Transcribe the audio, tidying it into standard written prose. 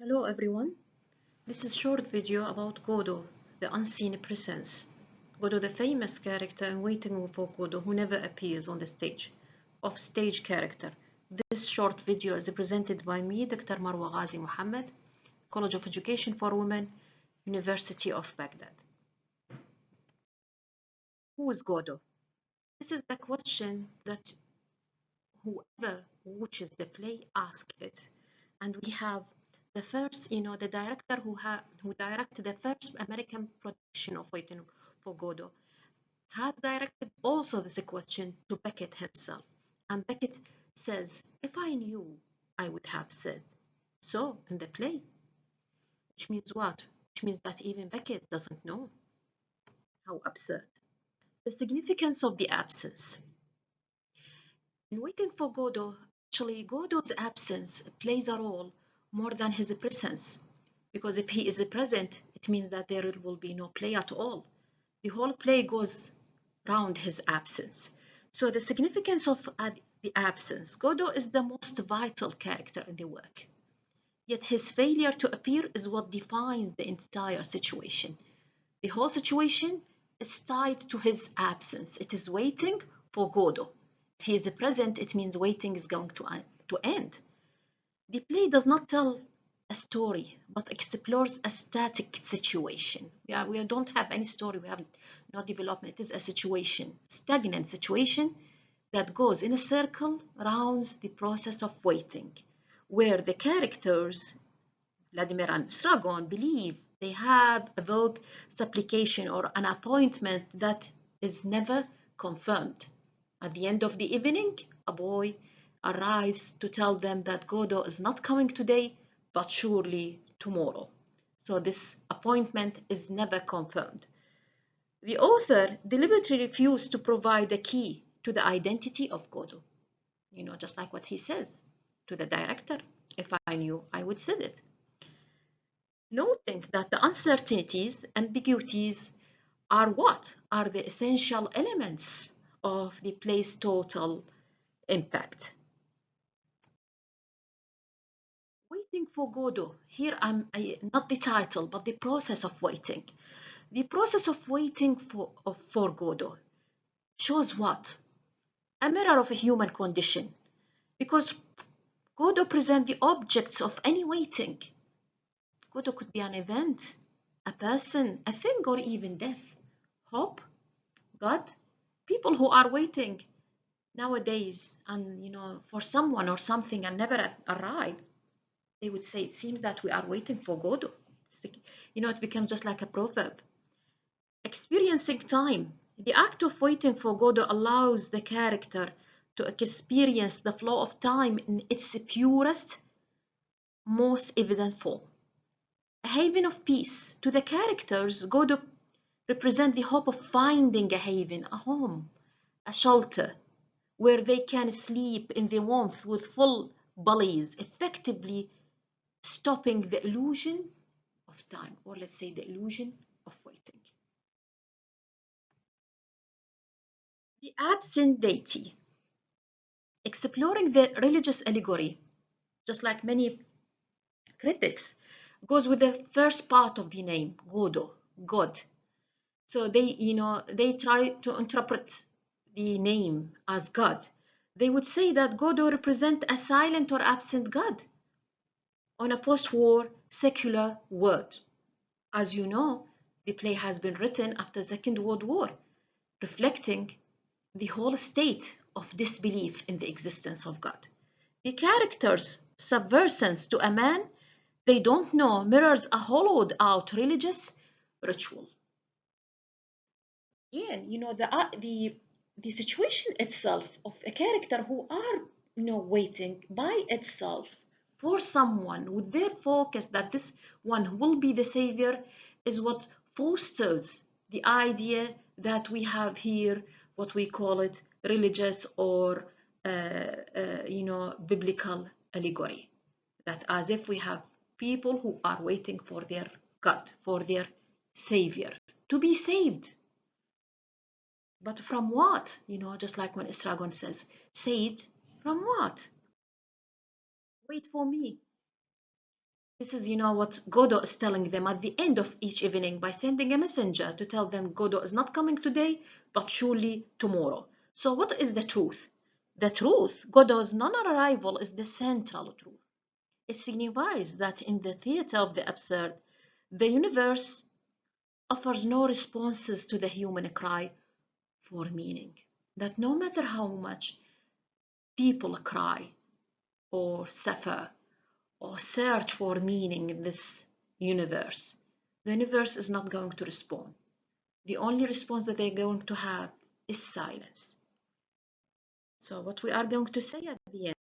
Hello everyone, this is a short video about Godot, the unseen presence. Godot, the famous character in Waiting for Godot who never appears on the stage, off-stage character. This short video is presented by me, Dr. Marwa Ghazi Mohammed, College of Education for Women, University of Baghdad. Who is Godot? This is the question that whoever watches the play asks it. And we have the first, the director who directed the first American production of Waiting for Godot has directed also this question to Beckett himself. And Beckett says, if I knew, I would have said so in the play. Which means what? Which means that even Beckett doesn't know. How absurd. The significance of the absence. In Waiting for Godot, actually Godot's absence plays a role more than his presence. Because if he is present, it means that there will be no play at all. The whole play goes around his absence. So the significance of the absence, Godot is the most vital character in the work. Yet his failure to appear is what defines the entire situation. The whole situation is tied to his absence. It is waiting for Godot. If he is present, it means waiting is going to end. The play does not tell a story, but explores a static situation. We don't have any story, we have no development. It is a situation, stagnant situation that goes in a circle around the process of waiting, where the characters, Vladimir and Stragon, believe they have a vogue supplication or an appointment that is never confirmed. At the end of the evening, a boy arrives to tell them that Godot is not coming today, but surely tomorrow. So this appointment is never confirmed. The author deliberately refused to provide a key to the identity of Godot. Just like what he says to the director, if I knew, I would say it. Noting that the uncertainties, ambiguities are what? Are the essential elements of the play's total impact. Waiting for Godot. Here not the title, but the process of waiting. The process of waiting for Godot shows what? A mirror of a human condition. Because Godot presents the objects of any waiting. Godot could be an event, a person, a thing, or even death. Hope, God, people who are waiting nowadays and for someone or something and never arrive, they would say it seems that we are waiting for Godot. It becomes just like a proverb. Experiencing time. The act of waiting for Godot allows the character to experience the flow of time in its purest, most evident form. A haven of peace. To the characters, Godot represents the hope of finding a haven, a home, a shelter, where they can sleep in the warmth with full bellies, effectively stopping the illusion of time, or let's say the illusion of waiting. The absent deity. Exploring the religious allegory, just like many critics, goes with the first part of the name, Godot, God. So they try to interpret the name as God. They would say that Godot represents a silent or absent God on a post-war secular world. As you know, the play has been written after the Second World War, reflecting the whole state of disbelief in the existence of God. The character's subversience to a man they don't know mirrors a hollowed out religious ritual. Again, the situation itself of a character who are waiting by itself for someone with their focus that this one will be the savior is what fosters the idea that we have here what we call it religious or biblical allegory, that as if we have people who are waiting for their God, for their savior to be saved. But from what? Just like when Estragon says, saved from what? Wait for me. This is, what Godot is telling them at the end of each evening by sending a messenger to tell them Godot is not coming today, but surely tomorrow. So what is the truth? The truth, Godot's non-arrival, is the central truth. It signifies that in the theater of the absurd, the universe offers no responses to the human cry for meaning. That no matter how much people cry or suffer or search for meaning in this universe, the universe is not going to respond. The only response that they're going to have is silence. So what we are going to say at the end